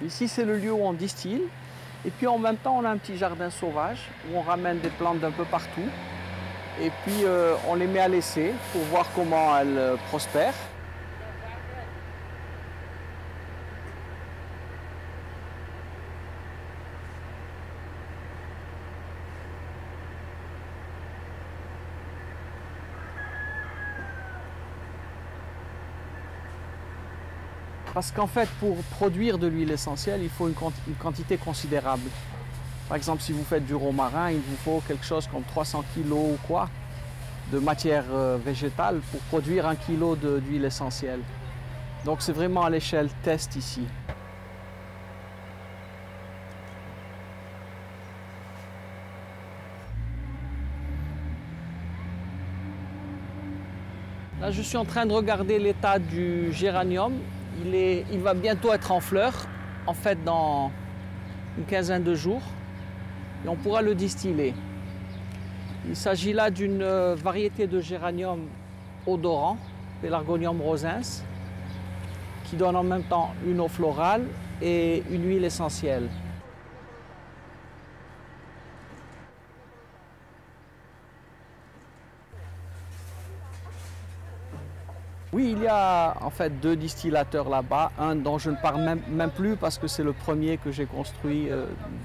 Ici, c'est le lieu où on distille. Et puis en même temps, on a un petit jardin sauvage où on ramène des plantes d'un peu partout. Et puis on les met à l'essai pour voir comment elles prospèrent. Parce qu'en fait, pour produire de l'huile essentielle, il faut une quantité considérable. Par exemple, si vous faites du romarin, il vous faut quelque chose comme 300 kg ou quoi de matière végétale pour produire 1 kg d'huile essentielle. Donc c'est vraiment à l'échelle test ici. Là, je suis en train de regarder l'état du géranium. Il va bientôt être en fleurs, en fait dans une quinzaine de jours, et on pourra le distiller. Il s'agit là d'une variété de géranium odorant, Pelargonium rosens, qui donne en même temps une eau florale et une huile essentielle. Oui, il y a en fait 2 distillateurs là-bas, un dont je ne parle même plus parce que c'est le premier que j'ai construit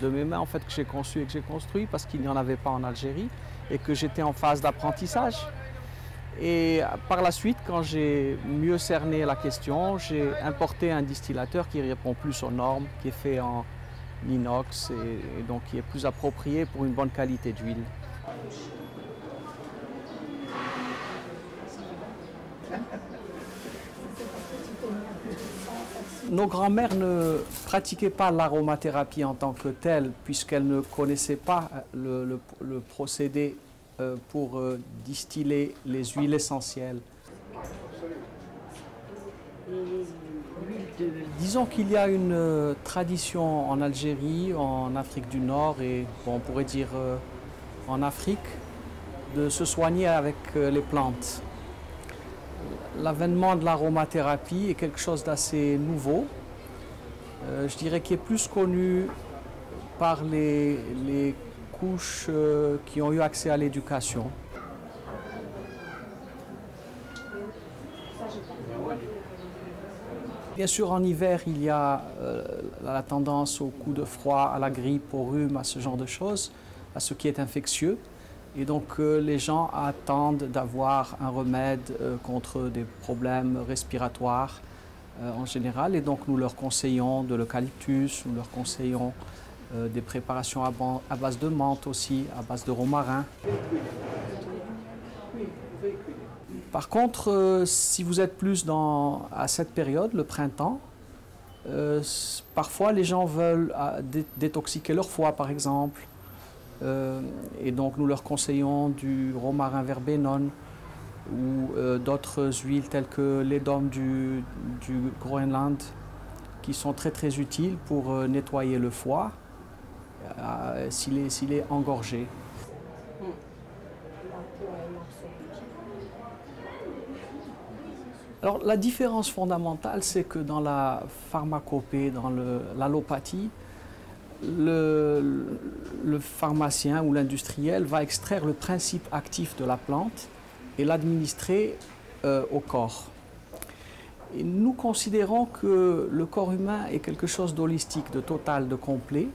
de mes mains, en fait que j'ai conçu et que j'ai construit parce qu'il n'y en avait pas en Algérie et que j'étais en phase d'apprentissage. Et par la suite, quand j'ai mieux cerné la question, j'ai importé un distillateur qui répond plus aux normes, qui est fait en inox et donc qui est plus approprié pour une bonne qualité d'huile. Nos grands-mères ne pratiquaient pas l'aromathérapie en tant que telle, puisqu'elles ne connaissaient pas le procédé pour distiller les huiles essentielles. Disons qu'il y a une tradition en Algérie, en Afrique du Nord et bon, on pourrait dire en Afrique, de se soigner avec les plantes. L'avènement de l'aromathérapie est quelque chose d'assez nouveau. Je dirais qu'il est plus connu par les couches qui ont eu accès à l'éducation. Bien sûr, en hiver, il y a la tendance aux coups de froid, à la grippe, au rhume, à ce genre de choses, à ce qui est infectieux. Et donc les gens attendent d'avoir un remède contre des problèmes respiratoires en général. Et donc nous leur conseillons de l'eucalyptus, nous leur conseillons des préparations à base de menthe aussi, à base de romarin. Par contre, si vous êtes plus à cette période, le printemps, parfois les gens veulent détoxiquer leur foie par exemple. Et donc nous leur conseillons du romarin verbenone ou d'autres huiles telles que les dômes du Groenland qui sont très très utiles pour nettoyer le foie s'il est engorgé. Alors la différence fondamentale, c'est que dans la pharmacopée, dans l'allopathie, le pharmacien ou l'industriel va extraire le principe actif de la plante et l'administrer au corps. Et nous considérons que le corps humain est quelque chose d'holistique, de total, de complet.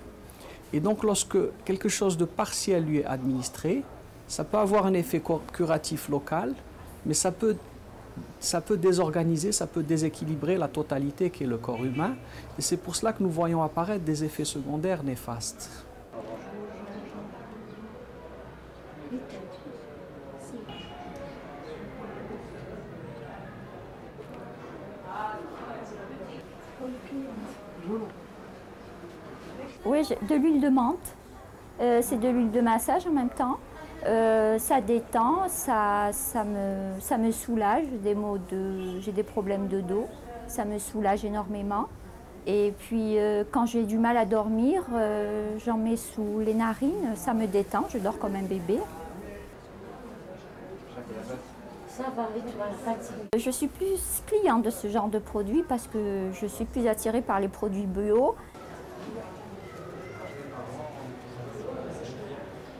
Et donc lorsque quelque chose de partiel lui est administré, ça peut avoir un effet curatif local, mais ça peut désorganiser, ça peut déséquilibrer la totalité qui est le corps humain. Et c'est pour cela que nous voyons apparaître des effets secondaires néfastes. Oui, de l'huile de menthe. C'est de l'huile de massage en même temps. Ça détend, ça me soulage, j'ai des problèmes de dos, ça me soulage énormément. Et puis quand j'ai du mal à dormir, j'en mets sous les narines, ça me détend, je dors comme un bébé. Je suis plus cliente de ce genre de produits parce que je suis plus attirée par les produits bio